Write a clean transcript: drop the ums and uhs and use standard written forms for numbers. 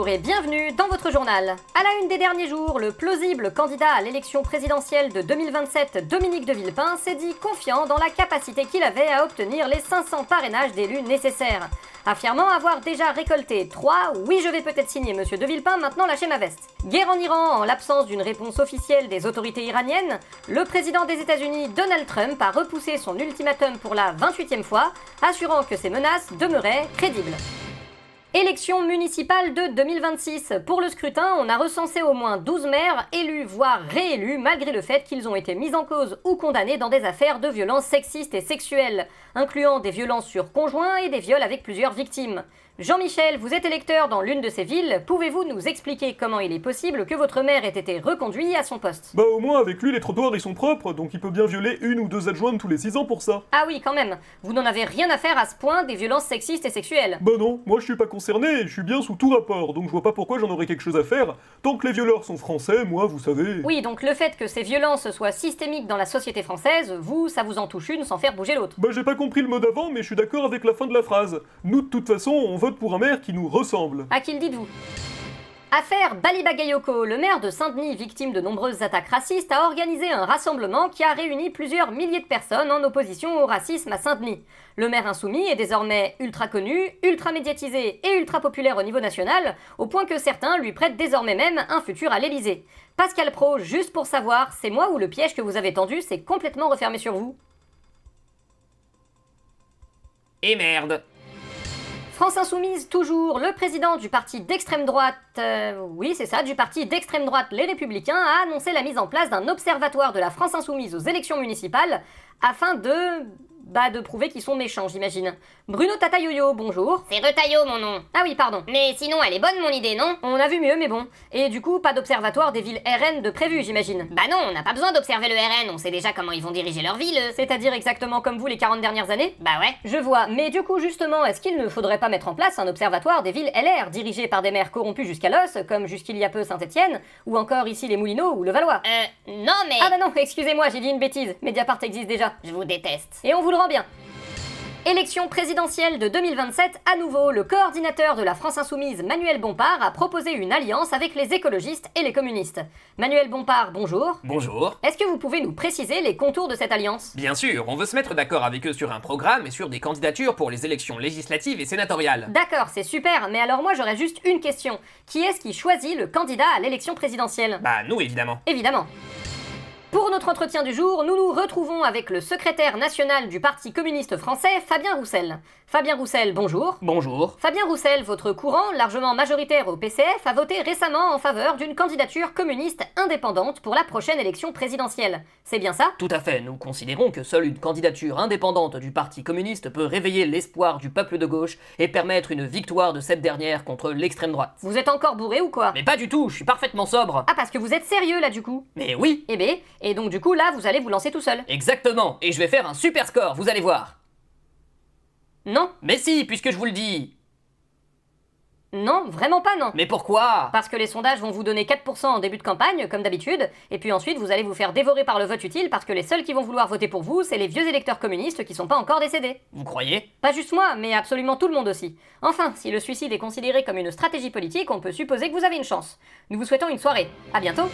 Bonjour et bienvenue dans votre journal. À la une des derniers jours, le plausible candidat à l'élection présidentielle de 2027, Dominique de Villepin, s'est dit confiant dans la capacité qu'il avait à obtenir les 500 parrainages d'élus nécessaires. Affirmant avoir déjà récolté 3, oui je vais peut-être signer monsieur de Villepin, maintenant lâchez ma veste. Guerre en Iran, en l'absence d'une réponse officielle des autorités iraniennes, le président des États-Unis Donald Trump a repoussé son ultimatum pour la 28e fois, assurant que ses menaces demeuraient crédibles. Élection municipale de 2026. Pour le scrutin, on a recensé au moins 12 maires, élus voire réélus, malgré le fait qu'ils ont été mis en cause ou condamnés dans des affaires de violences sexistes et sexuelles, incluant des violences sur conjoints et des viols avec plusieurs victimes. Jean-Michel, vous êtes électeur dans l'une de ces villes, pouvez-vous nous expliquer comment il est possible que votre maire ait été reconduit à son poste? Bah au moins avec lui les trottoirs ils sont propres, donc il peut bien violer une ou deux adjointes tous les 6 ans pour ça. Ah oui quand même, vous n'en avez rien à faire à ce point des violences sexistes et sexuelles. Bah non, moi je suis pas concerné, je suis bien sous tout rapport, donc je vois pas pourquoi j'en aurais quelque chose à faire. Tant que les violeurs sont français, moi vous savez... Oui, donc le fait que ces violences soient systémiques dans la société française, vous, ça vous en touche une sans faire bouger l'autre. Bah j'ai pas compris le mot d'avant, mais je suis d'accord avec la fin de la phrase. Nous de toute façon, on vote pour un maire qui nous ressemble. À qui le dites-vous? Affaire Balibagayoko, le maire de Saint-Denis, victime de nombreuses attaques racistes, a organisé un rassemblement qui a réuni plusieurs milliers de personnes en opposition au racisme à Saint-Denis. Le maire insoumis est désormais ultra connu, ultra médiatisé et ultra populaire au niveau national, au point que certains lui prêtent désormais même un futur à l'Élysée. Pascal Praud, juste pour savoir, c'est moi ou le piège que vous avez tendu s'est complètement refermé sur vous? Et merde! France Insoumise, toujours, le président du parti d'extrême droite, oui c'est ça, du parti d'extrême droite Les Républicains, a annoncé la mise en place d'un observatoire de la France Insoumise aux élections municipales afin de prouver qu'ils sont méchants, j'imagine. Bruno Tatayoyo, bonjour. C'est Retaillot mon nom. Ah oui, pardon. Mais sinon elle est bonne mon idée, non? On a vu mieux, mais bon. Et du coup, pas d'observatoire des villes RN de prévu, j'imagine. Bah non, on n'a pas besoin d'observer le RN, on sait déjà comment ils vont diriger leur ville. C'est-à-dire exactement comme vous les 40 dernières années? Bah ouais. Je vois, mais du coup justement, est-ce qu'il ne faudrait pas mettre en place un observatoire des villes LR, dirigé par des maires corrompus jusqu'à l'os, comme jusqu'il y a peu Saint-Étienne, ou encore ici les Moulineaux ou le Valois? Non mais... Ah bah non, excusez-moi, j'ai dit une bêtise, Mediapart existe déjà. Je vous déteste. Et on vous le rend bien. Élection présidentielle de 2027, à nouveau, le coordinateur de la France Insoumise, Manuel Bompard, a proposé une alliance avec les écologistes et les communistes. Manuel Bompard, bonjour. Bonjour. Est-ce que vous pouvez nous préciser les contours de cette alliance? Bien sûr, on veut se mettre d'accord avec eux sur un programme et sur des candidatures pour les élections législatives et sénatoriales. D'accord, c'est super, mais alors moi j'aurais juste une question. Qui est-ce qui choisit le candidat à l'élection présidentielle? Bah nous évidemment. Évidemment. Pour notre entretien du jour, nous nous retrouvons avec le secrétaire national du Parti communiste français, Fabien Roussel. Fabien Roussel, bonjour. Bonjour. Fabien Roussel, votre courant, largement majoritaire au PCF, a voté récemment en faveur d'une candidature communiste indépendante pour la prochaine élection présidentielle. C'est bien ça? Tout à fait, nous considérons que seule une candidature indépendante du Parti communiste peut réveiller l'espoir du peuple de gauche et permettre une victoire de cette dernière contre l'extrême droite. Vous êtes encore bourré ou quoi? Mais pas du tout, je suis parfaitement sobre. Ah, parce que vous êtes sérieux là du coup? Mais oui. Eh ben, et donc du coup là vous allez vous lancer tout seul? Exactement, et je vais faire un super score, vous allez voir. Non? Mais si, puisque je vous le dis. Non, vraiment pas non. Mais pourquoi? Parce que les sondages vont vous donner 4% en début de campagne, comme d'habitude, et puis ensuite vous allez vous faire dévorer par le vote utile parce que les seuls qui vont vouloir voter pour vous, c'est les vieux électeurs communistes qui sont pas encore décédés. Vous croyez? Pas juste moi, mais absolument tout le monde aussi. Enfin, si le suicide est considéré comme une stratégie politique, on peut supposer que vous avez une chance. Nous vous souhaitons une soirée. À bientôt.